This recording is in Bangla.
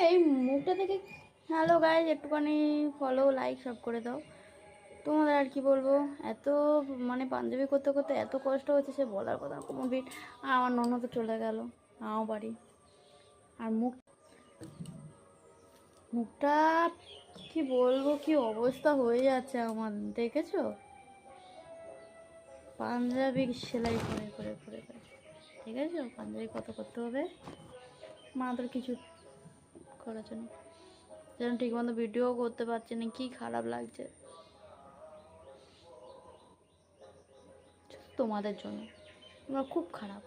এই মুখটা থেকে। হ্যালো গাইজ, একটুখানি ফলো লাইক সব করে দাও। তোমাদের আর কি বলবো, এত মানে পাঞ্জাবি করতে করতে এত কষ্ট হচ্ছে সে বলার কথা। কোমরবিট আর আমার ননদ তো চলে গেল আমার বাড়ি। আর মুখটা কি বলবো, কি অবস্থা হয়ে যাচ্ছে আমার, দেখেছো? পাঞ্জাবি সেলাই করে করে করে করে, ঠিক আছে? পাঞ্জাবি কত করতে হবে মাত্র কিছু করার জন্য, যেন ঠিক মতো ভিডিও করতে পারছি না। কি খারাপ লাগছে তোমাদের জন্য, তোমরা খুব খারাপ।